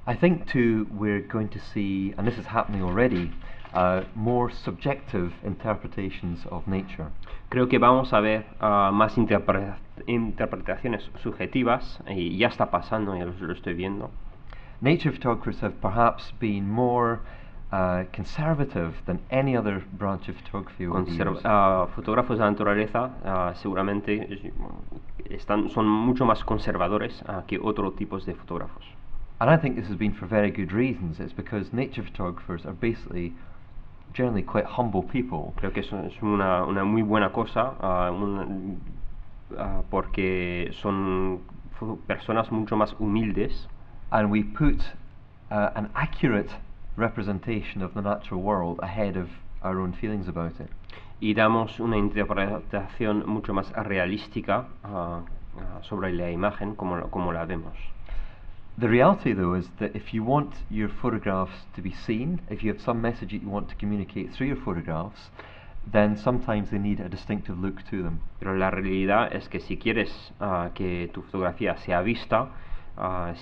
I think too we're going to see, and this is happening already, more subjective interpretations of nature. Creo que vamos a ver más interpretaciones subjetivas, y ya está pasando, ya lo estoy viendo. Nature photographers have perhaps been more conservative than any other branch of photography over the years. Fotógrafos de la naturaleza seguramente son mucho más conservadores que otros tipos de fotógrafos. And I think this has been for very good reasons. It's because nature photographers are basically generally quite humble people. Creo que eso es una muy buena cosa, porque son personas mucho más humildes. And we put an accurate representation of the natural world ahead of our own feelings about it. Y damos una interpretación mucho más realística sobre la imagen como la vemos. The reality, though, is that if you want your photographs to be seen, if you have some message that you want to communicate through your photographs, then sometimes they need a distinctive look to them. Pero la realidad es que si quieres que tu fotografía sea vista,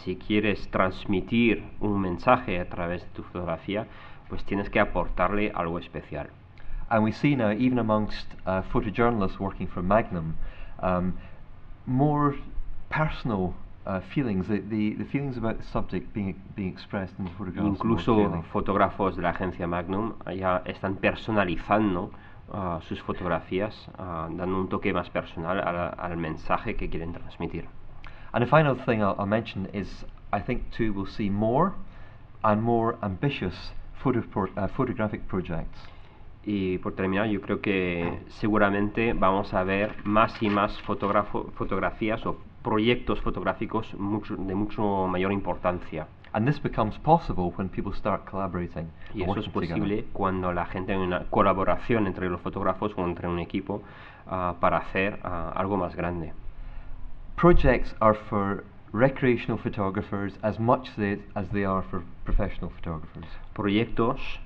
si quieres transmitir un mensaje a través de tu fotografía, pues tienes que aportarle algo especial. And we see now, even amongst photojournalists working for Magnum, more personal feelings, the feelings about the subject being expressed in the photographs. Incluso fotógrafos de la agencia Magnum ya están personalizando sus fotografías, dando un toque más personal al mensaje que quieren transmitir. And the final thing I'll mention is, I think too we'll see more and more ambitious photographic projects. Y por terminar, yo creo que seguramente vamos a ver más y más fotografías o proyectos fotográficos de mucho mayor importancia. And this becomes possible when people start collaborating. Y eso es posible cuando la gente hay una colaboración entre los fotógrafos o entre un equipo para hacer algo más grande. Projects are for recreational photographers as much as they are for professional photographers. Proyectos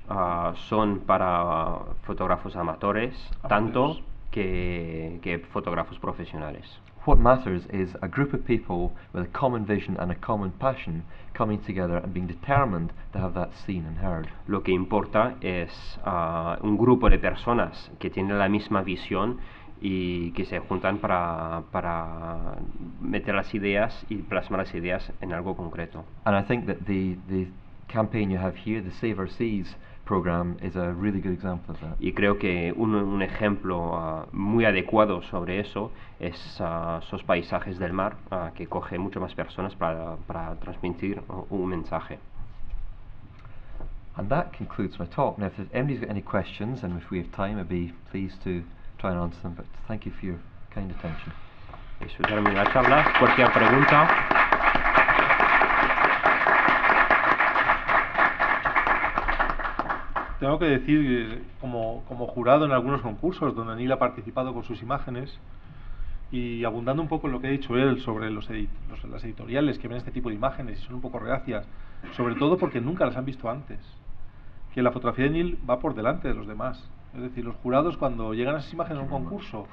son para fotógrafos amatores, tanto que fotógrafos profesionales. What matters is a group of people with a common vision and a common passion coming together and being determined to have that seen and heard. Lo que importa es un grupo de personas que tienen la misma visión y que se juntan para meter las ideas y plasmar las ideas en algo concreto. And I think that the campaign you have here, the Save Our Seas program, is a really good example of that. Y creo que un ejemplo muy adecuado sobre eso es esos paisajes del mar, que coge mucho más personas para transmitir un mensaje. And that concludes my talk. Now, if anybody's got any questions, and if we have time, I'd be pleased to try and answer them, but thank you for your kind attention. Eso termina la charla. Cualquier pregunta. Tengo que decir que como jurado en algunos concursos donde Neil ha participado con sus imágenes, y abundando un poco en lo que ha dicho él sobre las editoriales que ven este tipo de imágenes y son un poco reacias, sobre todo porque nunca las han visto antes, que la fotografía de Neil va por delante de los demás. Es decir, los jurados, cuando llegan a esas imágenes a un concurso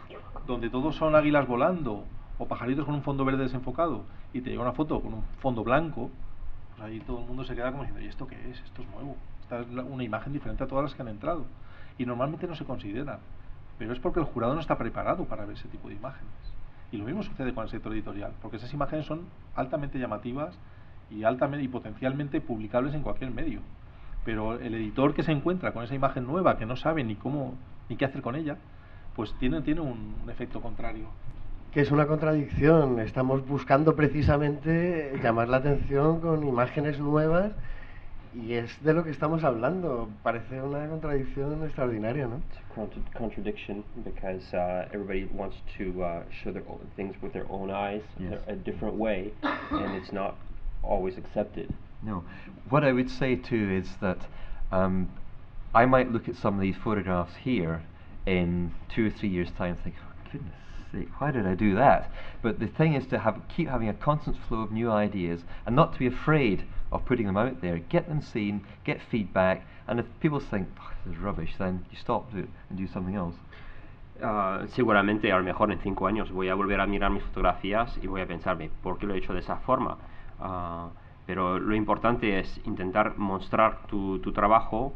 donde todos son águilas volando o pajaritos con un fondo verde desenfocado y te llega una foto con un fondo blanco, pues ahí todo el mundo se queda como diciendo: ¿y esto qué es? Esto es nuevo, esta es una imagen diferente a todas las que han entrado. Y normalmente no se consideran, pero es porque el jurado no está preparado para ver ese tipo de imágenes. Y lo mismo sucede con el sector editorial, porque esas imágenes son altamente llamativas y potencialmente publicables en cualquier medio. Pero el editor que se encuentra con esa imagen nueva, que no sabe ni qué hacer con ella, pues tiene un efecto contrario. Que es una contradicción. Estamos buscando precisamente llamar la atención con imágenes nuevas, y es de lo que estamos hablando. Parece una contradicción extraordinaria, ¿no? Contradiction, because everybody wants to show things with their own eyes, yes, a different way, and it's not always accepted. No. What I would say too is that I might look at some of these photographs here in 2 or 3 years' time and think, oh, goodness sake, why did I do that? But the thing is to keep having a constant flow of new ideas and not to be afraid of putting them out there. Get them seen, get feedback, and if people think, oh, this is rubbish, then you stop it and do something else. Seguramente a lo mejor en 5 años voy a volver a mirar mis fotografías y voy a pensarme, ¿por qué lo he hecho de esa forma? Pero lo importante es intentar mostrar tu trabajo,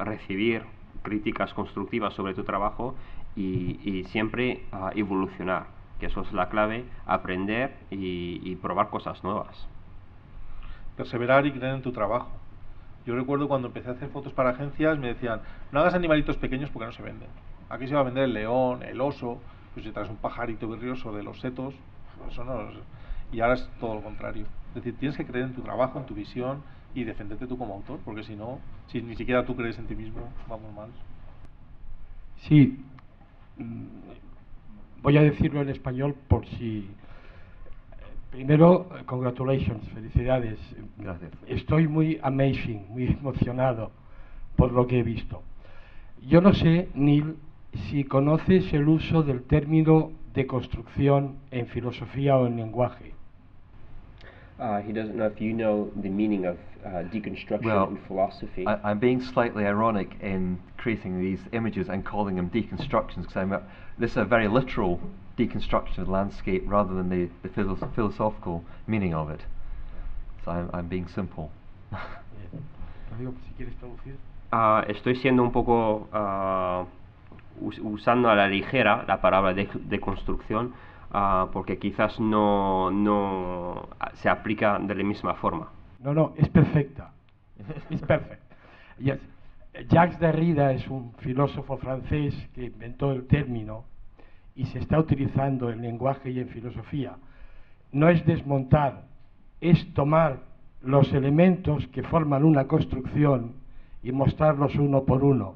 recibir críticas constructivas sobre tu trabajo y siempre evolucionar, que eso es la clave, aprender y probar cosas nuevas. Perseverar y creer en tu trabajo. Yo recuerdo cuando empecé a hacer fotos para agencias, me decían, no hagas animalitos pequeños porque no se venden. Aquí se va a vender el león, el oso, pues si traes un pajarito virrioso de los setos, eso no es... Y ahora es todo lo contrario. Es decir, tienes que creer en tu trabajo, en tu visión y defenderte tú como autor, porque si no, si ni siquiera tú crees en ti mismo, vamos mal. Sí, voy a decirlo en español por si... Primero, congratulations, felicidades. Gracias. Estoy muy muy emocionado por lo que he visto. Yo no sé, Neil, si conoces el uso del término deconstrucción en filosofía o en lenguaje. He doesn't know if you know the meaning of deconstruction Well, in philosophy. I'm being slightly ironic in creating these images and calling them deconstructions because this is a very literal deconstruction of the landscape rather than the philosophical meaning of it. So I'm being simple. Rodrigo, si quieres traducir. Estoy siendo un poco usando a la ligera la palabra deconstrucción porque quizás no se aplica de la misma forma. No, es perfecta. Es perfecta. Yes. Jacques Derrida es un filósofo francés que inventó el término y se está utilizando en lenguaje y en filosofía. No es desmontar, es tomar los elementos que forman una construcción y mostrarlos uno por uno.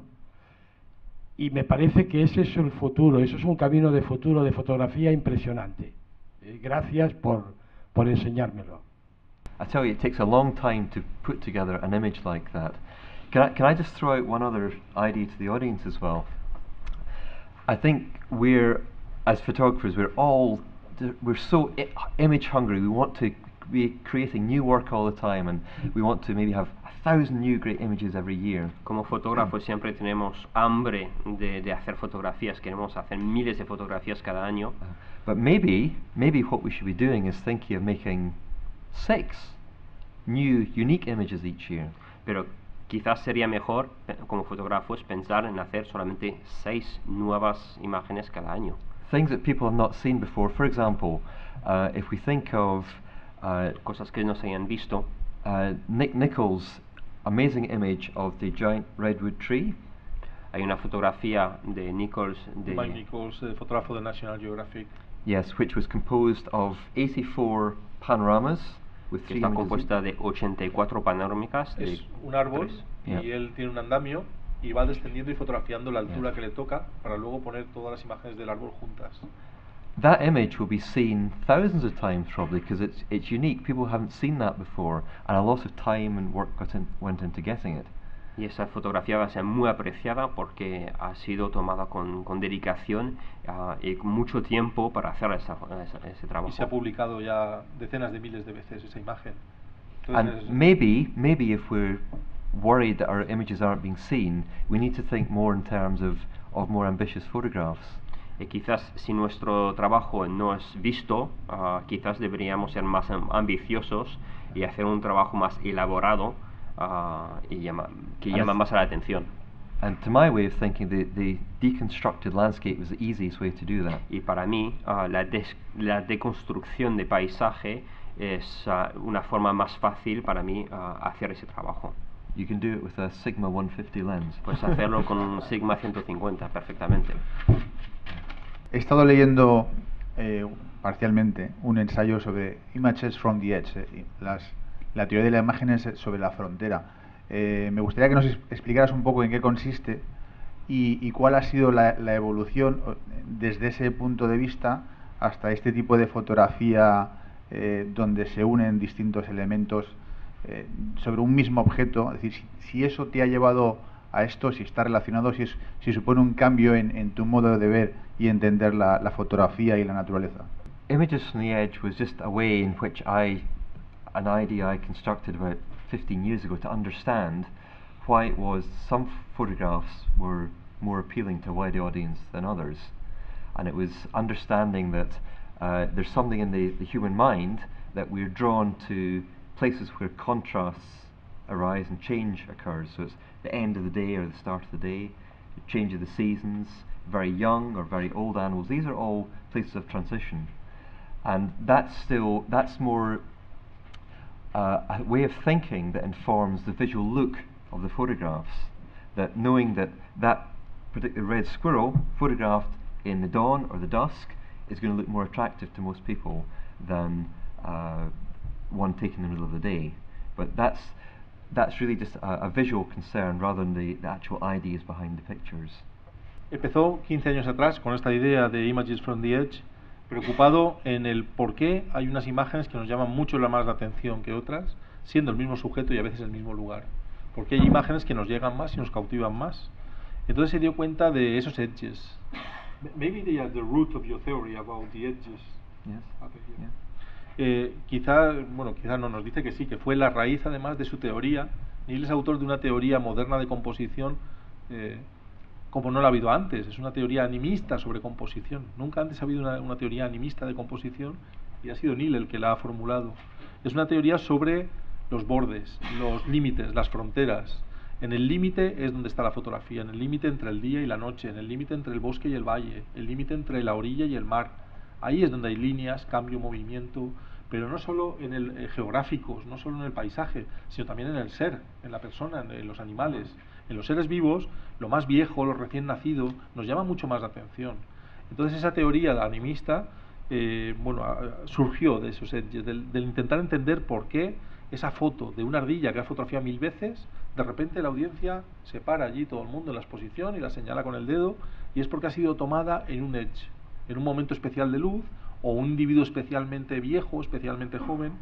Y me parece que ese es el futuro, eso es un camino de futuro de fotografía impresionante. Gracias por enseñármelo. I tell you, it takes a long time to put together an image like that. Can I just throw out one other idea to the audience as well? I think as photographers, we're so image hungry. We want to be creating new work all the time, and we want to maybe have 1,000 new great images every year. Como fotógrafos siempre tenemos hambre de hacer fotografías, queremos hacer miles de fotografías cada año. But maybe what we should be doing is thinking of making 6 new, unique images each year. Pero quizás sería mejor, como fotógrafos, pensar en hacer solamente 6 nuevas imágenes cada año. Things that people have not seen before. For example, if we think of cosas que no se hayan visto. Nick Nichols' amazing image of the giant redwood tree. Hay una fotografía de Nichols, Mike Nichols, fotógrafo de National Geographic. Yes, which was composed of 84 panoramas with 3 está images compuesta each. de 84 panorámicas. Es un árbol y Yeah. él tiene un andamio y va descendiendo y fotografiando la altura que le toca para luego poner todas las imágenes del árbol juntas. That image will be seen thousands of times probably because it's unique. People haven't seen that before, and a lot of time and work went into getting it. Y esa fotografía va a ser muy apreciada porque ha sido tomada con dedicación y con mucho tiempo para hacer ese trabajo. Y se ha publicado ya decenas de miles de veces esa imagen. And maybe if we're worried that our images aren't being seen, we need to think more in terms of more ambitious photographs. Y quizás si nuestro trabajo no es visto, quizás deberíamos ser más ambiciosos y hacer un trabajo más elaborado que llama más la atención. And to my way of thinking, the deconstructed landscape was the easiest way to do that. Y para mí, la deconstrucción de paisaje es una forma más fácil para mí hacer ese trabajo. You can do it with a Sigma 150 lens. Puedes hacerlo con un Sigma 150 perfectamente. He estado leyendo parcialmente un ensayo sobre Images from the Edge, la teoría de las imágenes sobre la frontera. Me gustaría que nos explicaras un poco en qué consiste y cuál ha sido la evolución desde ese punto de vista hasta este tipo de fotografía donde se unen distintos elementos sobre un mismo objeto. Es decir, si eso te ha llevado a esto, si está relacionado, si supone un cambio en tu modo de ver y entender la fotografía y la naturaleza. Images from the Edge was just a way in which an idea I constructed about 15 years ago to understand why it was some photographs were more appealing to a wide audience than others. And it was understanding that there's something in the human mind that we're drawn to places where contrasts arise and change occurs. So it's the end of the day or the start of the day, the change of the seasons, very young or very old animals. These are all places of transition. And that's more a way of thinking that informs the visual look of the photographs. That knowing that that particular red squirrel photographed in the dawn or the dusk is going to look more attractive to most people than one taken in the middle of the day. But that's really just a visual concern rather than the actual ideas behind the pictures. Empezó 15 años atrás con esta idea de Images from the Edge, preocupado en el por qué hay unas imágenes que nos llaman mucho más la atención que otras, siendo el mismo sujeto y a veces el mismo lugar. Porque hay imágenes que nos llegan más y nos cautivan más. Entonces se dio cuenta de esos edges. Maybe they are the root of your theory about the edges. Yes. Yeah. Quizá no, nos dice que sí, que fue la raíz además de su teoría. Neil es autor de una teoría moderna de composición como no la ha habido antes. Es una teoría animista sobre composición. Nunca antes ha habido una teoría animista de composición y ha sido Neil el que la ha formulado. Es una teoría sobre los bordes, los límites, las fronteras. En el límite es donde está la fotografía, en el límite entre el día y la noche, en el límite entre el bosque y el valle, el límite entre la orilla y el mar. Ahí es donde hay líneas, cambio, movimiento, pero no solo en el geográficos, no solo en el paisaje, sino también en el ser, en la persona, en los animales. En los seres vivos, lo más viejo, lo recién nacido, nos llama mucho más la atención. Entonces esa teoría animista surgió de esos edges, del intentar entender por qué esa foto de una ardilla que ha fotografiado 1000 veces, de repente la audiencia se para allí, todo el mundo en la exposición, y la señala con el dedo, y es porque ha sido tomada en un edge, en un momento especial de luz, o un individuo especialmente viejo, especialmente joven,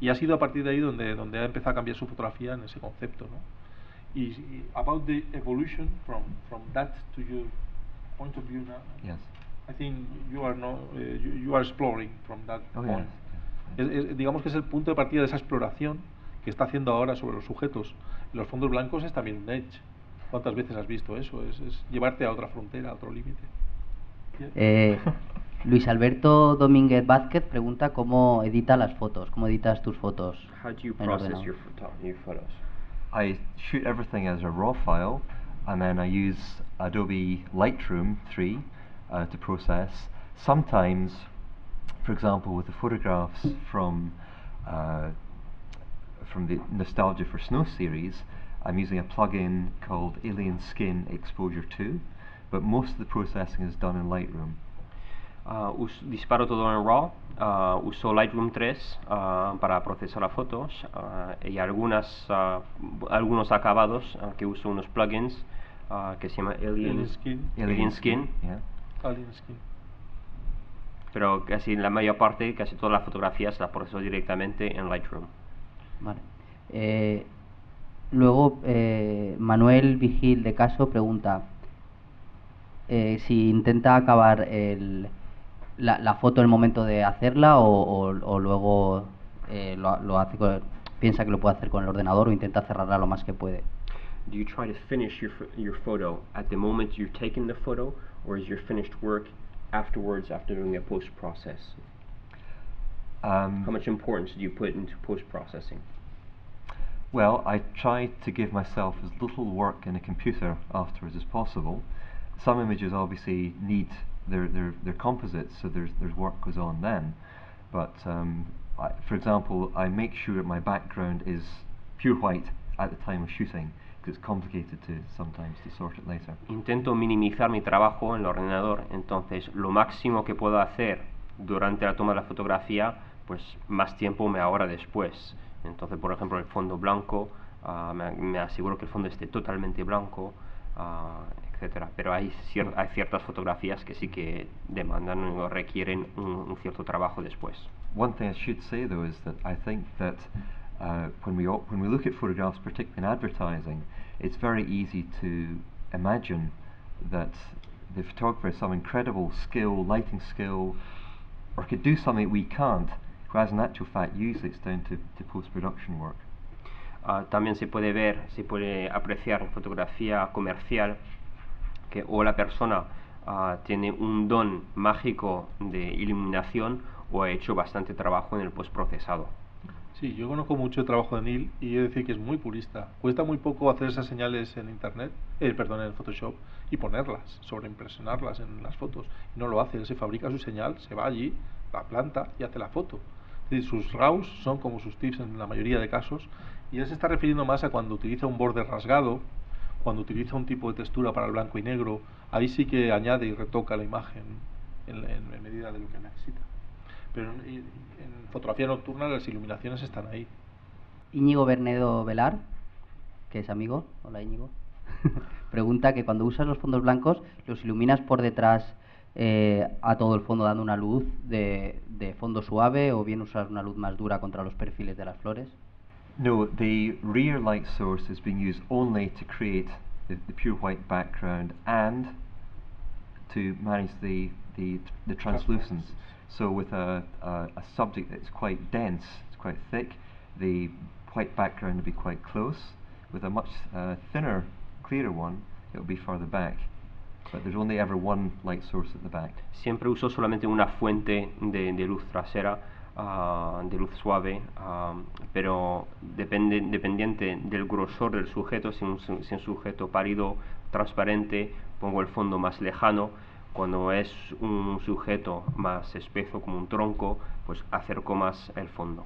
y ha sido a partir de ahí donde ha empezado a cambiar su fotografía en ese concepto, ¿no? Y about the evolution from that to your point of view now. Yes. I think you are exploring from that point. Yes. Digamos que es el punto de partida de esa exploración que está haciendo ahora sobre los sujetos. Los fondos blancos es también un edge. ¿Cuántas veces has visto eso? Es llevarte a otra frontera, a otro límite. Luis Alberto Domínguez Vázquez pregunta cómo edita las fotos, cómo editas tus fotos. How do you en process ordenador. your photos? I shoot everything as a raw file, and then I use Adobe Lightroom 3 to process. Sometimes, for example, with the photographs from the Nostalgia for Snow series, I'm using a plugin called Alien Skin Exposure 2, but most of the processing is done in Lightroom. Disparo todo en RAW, uso Lightroom 3 para procesar las fotos y algunos acabados que uso unos plugins que se llama Alien Skin. Yeah. Alien Skin. Pero casi la mayor parte, casi todas las fotografías las proceso directamente en Lightroom. Vale. Luego Manuel Vigil de Caso pregunta si intenta acabar la foto en el momento de hacerla o luego lo hace piensa que lo puede hacer con el ordenador o intenta cerrarla lo más que puede. Do you try to finish your photo at the moment you're taking the photo, or is your finished work afterwards after doing a post-process? How much importance do you put into post-processing? Well, I try to give myself as little work in a computer afterwards as possible. Some images obviously need they're composites, so there's work goes on then. But for example, I make sure my background is pure white at the time of shooting, because it's complicated sometimes to sort it later. Intento minimizar mi trabajo en el ordenador, entonces lo máximo que puedo hacer durante la toma de la fotografía, pues más tiempo me ahorra después. Entonces, por ejemplo, el fondo blanco, me aseguro que el fondo esté totalmente blanco, etcétera. Pero hay ciertas fotografías que sí que demandan o requieren un cierto trabajo después. One thing I should say though is that I think that when we look at photographs, particularly in advertising, it's very easy to imagine that the photographer has some incredible skill, lighting skill, or could do something we can't, whereas in actual fact usually it's down to post-production work. También se puede apreciar en fotografía comercial que o la persona tiene un don mágico de iluminación o ha hecho bastante trabajo en el postprocesado. Sí, yo conozco mucho el trabajo de Neil y he de decir que es muy purista. Cuesta muy poco hacer esas señales en internet, perdón, en Photoshop y ponerlas, sobreimpresionarlas en las fotos. Y no lo hace, él se fabrica su señal, se va allí, la planta y hace la foto. Es decir, sus RAWs son como sus TIFFs en la mayoría de casos y él se está refiriendo más a cuando utiliza un borde rasgado, cuando utiliza un tipo de textura para el blanco y negro, ahí sí que añade y retoca la imagen en medida de lo que necesita. Pero en fotografía nocturna las iluminaciones están ahí. Íñigo Bernedo Velar, que es amigo, hola Íñigo, pregunta que cuando usas los fondos blancos, ¿los iluminas por detrás a todo el fondo dando una luz de fondo suave o bien usas una luz más dura contra los perfiles de las flores? No, the rear light source is being used only to create the pure white background and to manage the translucence. So with a subject that's quite dense, it's quite thick, the white background will be quite close. With a much thinner, clearer one, it will be further back. But there's only ever one light source at the back. Siempre uso solamente una fuente de luz trasera, de luz suave, pero dependiente del grosor del sujeto. Si un sujeto pálido, transparente, pongo el fondo más lejano. Cuando es un sujeto más espeso como un tronco, pues acerco más el fondo.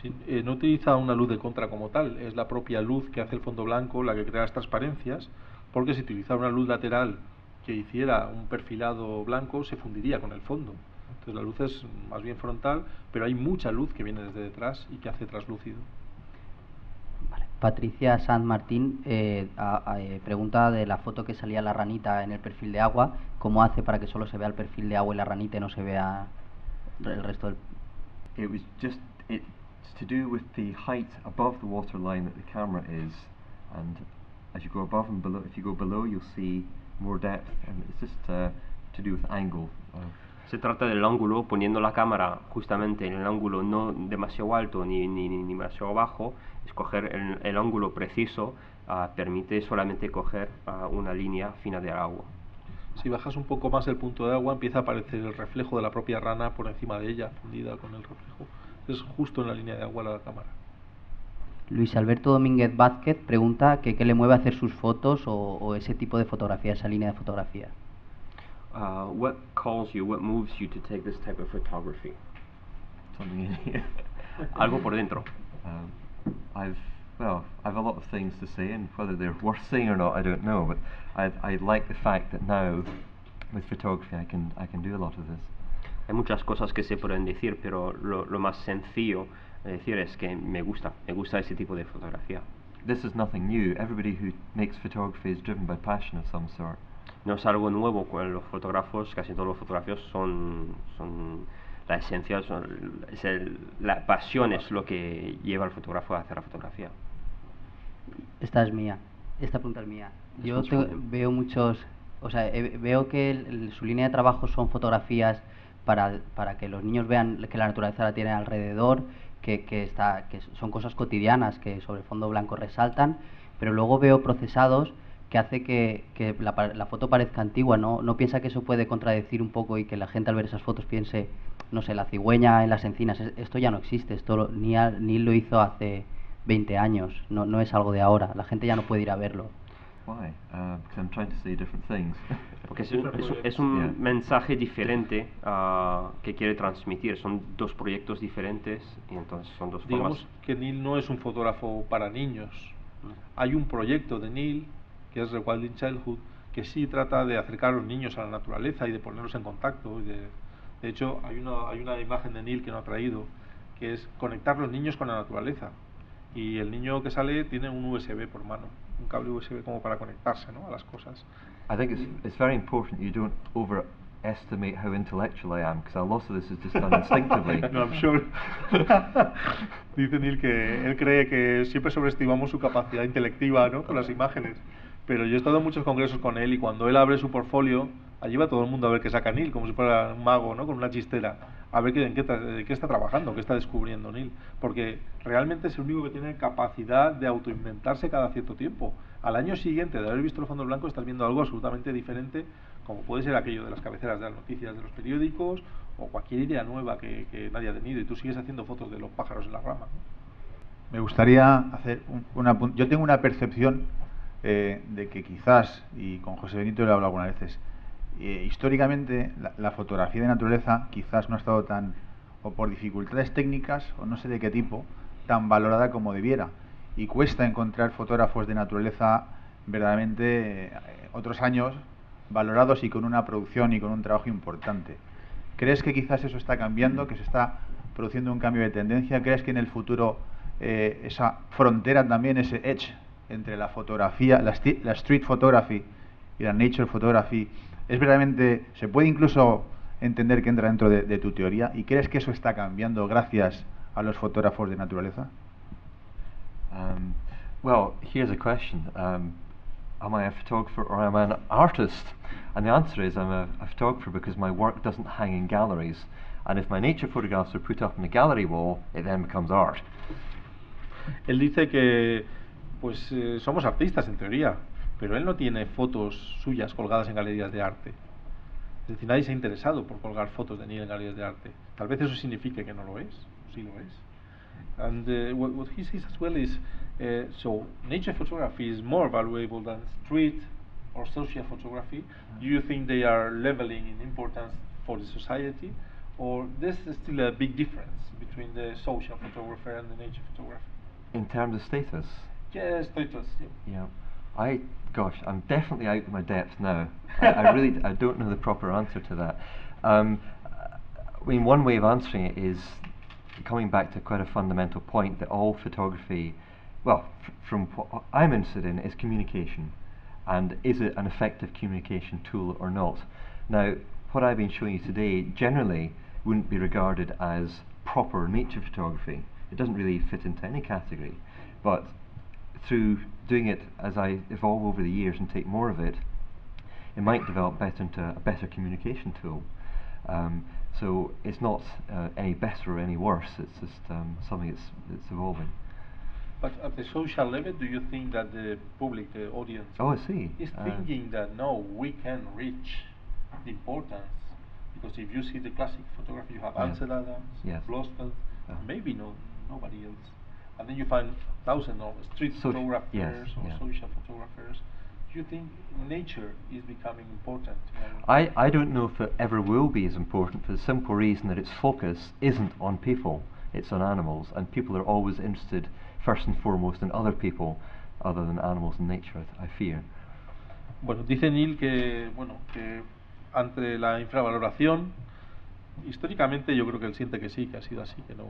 Sí, no utiliza una luz de contra como tal, es la propia luz que hace el fondo blanco la que crea las transparencias, porque si utilizara una luz lateral que hiciera un perfilado blanco se fundiría con el fondo. Entonces la luz es más bien frontal, pero hay mucha luz que viene desde detrás y que hace traslúcido. Vale. Patricia Sanz Martín pregunta de la foto que salía la ranita en el perfil de agua, ¿cómo hace para que solo se vea el perfil de agua y la ranita y no se vea el resto del...? It was just it's to do with the height above the waterline that the camera is, and as you go above and below, if you go below, you'll see more depth, and it's just to do with angle. Se trata del ángulo, poniendo la cámara justamente en el ángulo no demasiado alto ni demasiado bajo. Escoger el ángulo preciso permite solamente coger una línea fina de agua. Si bajas un poco más el punto de agua, empieza a aparecer el reflejo de la propia rana por encima de ella, fundida con el reflejo. Es justo en la línea de agua la cámara. Luis Alberto Domínguez Vázquez pregunta que qué le mueve a hacer sus fotos o ese tipo de fotografía, esa línea de fotografía. What calls you, what moves you to take this type of photography? Something in here. Algo por dentro. I've a lot of things to say, and whether they're worth saying or not, I don't know. But I like the fact that now, with photography, I can do a lot of this. Hay muchas cosas que se pueden decir, pero lo más sencillo de decir es que me gusta ese tipo de fotografía. This is nothing new. Everybody who makes photography is driven by passion of some sort. No es algo nuevo con los fotógrafos, casi todos los fotógrafos son la esencia, la pasión es lo que lleva al fotógrafo a hacer la fotografía. Esta es mía, esta pregunta es mía. Yo veo muchos, veo que su línea de trabajo son fotografías para que los niños vean que la naturaleza la tiene alrededor, que son cosas cotidianas que sobre fondo blanco resaltan, pero luego veo procesados que hace que la foto parezca antigua. ¿No piensa que eso puede contradecir un poco y que la gente al ver esas fotos piense, no sé, la cigüeña en las encinas, esto ya no existe, esto ni lo hizo hace 20 años, no es algo de ahora, la gente ya no puede ir a verlo? Why? Because I'm trying to say different things. Porque es un mensaje diferente que quiere transmitir. Son dos proyectos diferentes y entonces son dos formas. Digamos que Neil no es un fotógrafo para niños. Hay un proyecto de Neil, que es Rewilding Childhood, que sí trata de acercar a los niños a la naturaleza y de ponerlos en contacto. De hecho, hay una imagen de Neil que no ha traído, que es conectar los niños con la naturaleza. Y el niño que sale tiene un USB por mano, un cable USB como para conectarse, ¿no?, a las cosas. I think it's very important you don't overestimate how intellectual I am, because a lot of this is just done instinctively. No, I'm sure. Dice Neil que él cree que siempre sobreestimamos su capacidad intelectiva, ¿no?, con las imágenes. Pero yo he estado en muchos congresos con él y cuando él abre su portfolio, allí va todo el mundo a ver qué saca Neil, como si fuera un mago, ¿no?, con una chistera, a ver qué está trabajando, qué está descubriendo Neil, porque realmente es el único que tiene capacidad de autoinventarse cada cierto tiempo. Al año siguiente de haber visto el fondo blanco estás viendo algo absolutamente diferente como puede ser aquello de las cabeceras de las noticias de los periódicos, o cualquier idea nueva que nadie ha tenido, y tú sigues haciendo fotos de los pájaros en la rama, ¿no? Me gustaría hacer yo tengo una percepción de que quizás, y con José Benito lo he hablado algunas veces, históricamente la fotografía de naturaleza quizás no ha estado tan, o por dificultades técnicas, o no sé de qué tipo, tan valorada como debiera. Y cuesta encontrar fotógrafos de naturaleza verdaderamente otros años valorados y con una producción y con un trabajo importante. ¿Crees que quizás eso está cambiando, que se está produciendo un cambio de tendencia? ¿Crees que en el futuro esa frontera también, ese edge entre la fotografía, la street photography y la nature photography, es verdaderamente, se puede incluso entender que entra dentro de tu teoría? ¿Y crees que eso está cambiando gracias a los fotógrafos de naturaleza? Well, here's a question. Am I a photographer or am I an artist? And the answer is I'm a photographer because my work doesn't hang in galleries. And if my nature photographs are put up on a gallery wall, it then becomes art. Él dice que pues somos artistas en teoría, pero él no tiene fotos suyas colgadas en galerías de arte. Es decir, nadie se ha interesado por colgar fotos de Neil en galerías de arte. Tal vez eso signifique que no lo es, sí lo es. And what he says as well is, so nature photography is more valuable than street or social photography. Do you think they are leveling in importance for the society, or there's still a big difference between the social photographer and the nature photographer? In terms of status? Yes, status. Yeah. Gosh, I'm definitely out of my depth now. I really don't know the proper answer to that. I mean, one way of answering it is coming back to quite a fundamental point that all photography, well, from what I'm interested in, is communication. And is it an effective communication tool or not? Now, what I've been showing you today generally wouldn't be regarded as proper nature photography. It doesn't really fit into any category. But through doing it as I evolve over the years and take more of it, it might develop better into a better communication tool. So it's not any better or any worse, it's just something that's evolving. But at the social level, do you think that the public, the audience, I see. is thinking that no, we can reach the importance? Because if you see the classic photography, you have Ansel Adams, Yes. Blofeld, maybe nobody else. And then you find thousands of street photographers or social photographers. Do you think nature is becoming important? I don't know if it ever will be as important, for the simple reason that its focus isn't on people, it's on animals, and people are always interested first and foremost in other people other than animals and nature, I fear. Bueno, dice Neil que ante la infravaloración, históricamente yo creo que él siente que sí, que ha sido así, que no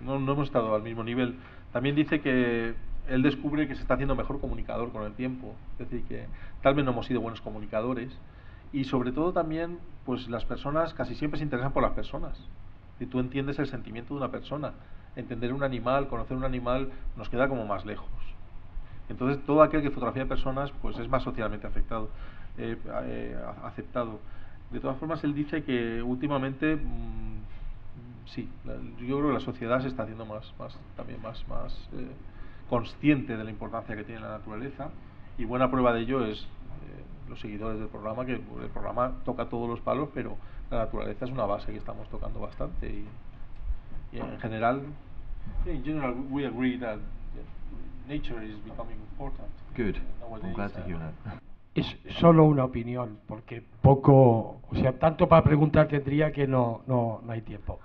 hemos estado al mismo nivel. También dice que él descubre que se está haciendo mejor comunicador con el tiempo, es decir, que tal vez no hemos sido buenos comunicadores, y sobre todo también, pues las personas casi siempre se interesan por las personas. Si tú entiendes el sentimiento de una persona, entender un animal, conocer un animal, nos queda como más lejos. Entonces todo aquel que fotografía personas pues es más socialmente aceptado. De todas formas, él dice que últimamente sí, yo creo que la sociedad se está haciendo más consciente de la importancia que tiene la naturaleza, y buena prueba de ello es los seguidores del programa, que el programa toca todos los palos, pero la naturaleza es una base que estamos tocando bastante, y en general we agree that nature is becoming important. Good. I'm glad to hear that. Es solo una opinión, porque poco, o sea, tanto para preguntar tendría que no hay tiempo.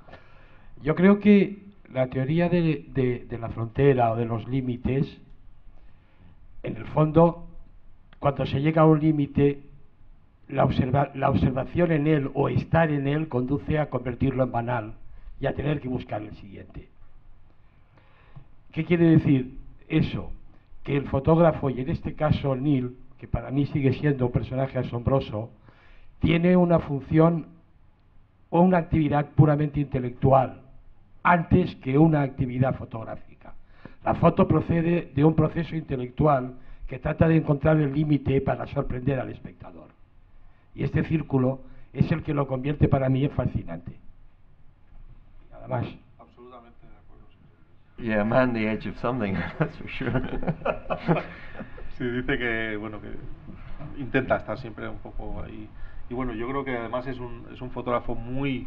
Yo creo que la teoría de la frontera o de los límites, en el fondo, cuando se llega a un límite, la observación en él o estar en él conduce a convertirlo en banal y a tener que buscar el siguiente. ¿Qué quiere decir eso? Que el fotógrafo, y en este caso Neil, que para mí sigue siendo un personaje asombroso, tiene una función o una actividad puramente intelectual antes que una actividad fotográfica. La foto procede de un proceso intelectual que trata de encontrar el límite para sorprender al espectador. Y este círculo es el que lo convierte para mí en fascinante. Nada más. Absolutamente de acuerdo. Yeah, man, the edge of something, that's for sure. Sí, dice que intenta estar siempre un poco ahí. Y bueno, yo creo que además es un fotógrafo muy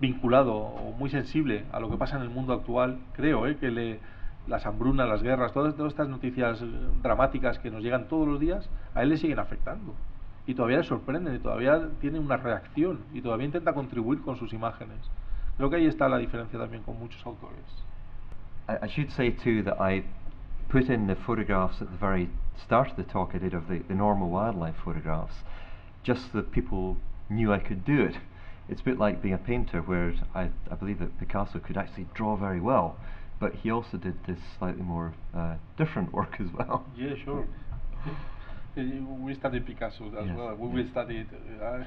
vinculado o muy sensible a lo que pasa en el mundo actual. Creo que las hambrunas, las guerras, todas estas noticias dramáticas que nos llegan todos los días, a él le siguen afectando. Y todavía le sorprenden, y todavía tiene una reacción, y todavía intenta contribuir con sus imágenes. Creo que ahí está la diferencia también con muchos autores. I should say too that I put in the photographs at the very start of the talk I did of the normal wildlife photographs, just so that people knew I could do it. It's a bit like being a painter, where I believe that Picasso could actually draw very well, but he also did this slightly more different work as well. Yeah, sure. We studied Picasso as Yes, well. We yes. will study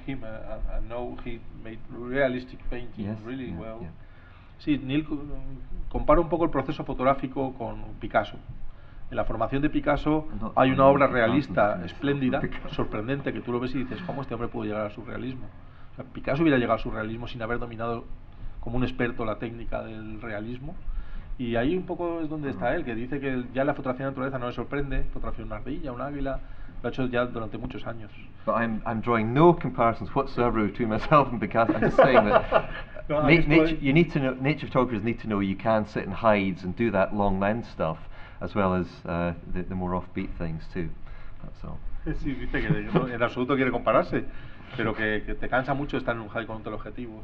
him and know he made realistic painting Yes, really yeah, well. yeah. Sí, Neil compara un poco el proceso fotográfico con Picasso. En la formación de Picasso No, hay una no, obra no, realista, no, no, espléndida, Picasso. sorprendente, que tú lo ves y dices, ¿cómo este hombre pudo llegar al surrealismo? O sea, Picasso hubiera llegado al surrealismo sin haber dominado como un experto la técnica del realismo. Y ahí un poco es donde está él, que dice que ya la fotografía de naturaleza no le sorprende, fotografía de una ardilla, un águila, lo ha hecho ya durante muchos años. But I'm drawing no comparisons whatsoever between myself and Picasso. I'm just saying that No, I just nature, want- you need to know, nature photographers need to know you can sit in hides and do that long lens stuff, as well as the more offbeat things too. That's all. Sí, dice que no, en absoluto quiere compararse, pero que te cansa mucho estar en un high con un teleobjetivo.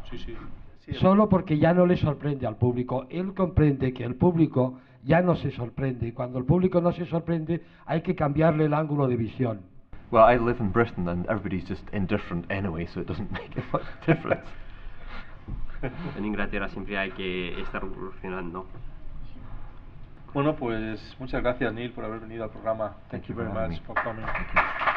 Sí, sí. Sí, Solo porque ya no le sorprende al público. Él comprende que el público ya no se sorprende, y cuando el público no se sorprende hay que cambiarle el ángulo de visión. Well, I live in Britain and everybody's just indifferent anyway, so it doesn't make much difference. En Inglaterra siempre hay que estar evolucionando. Bueno, pues muchas gracias, Neil, por haber venido al programa. Thank Thank you you for very having much me. for coming. Thank you.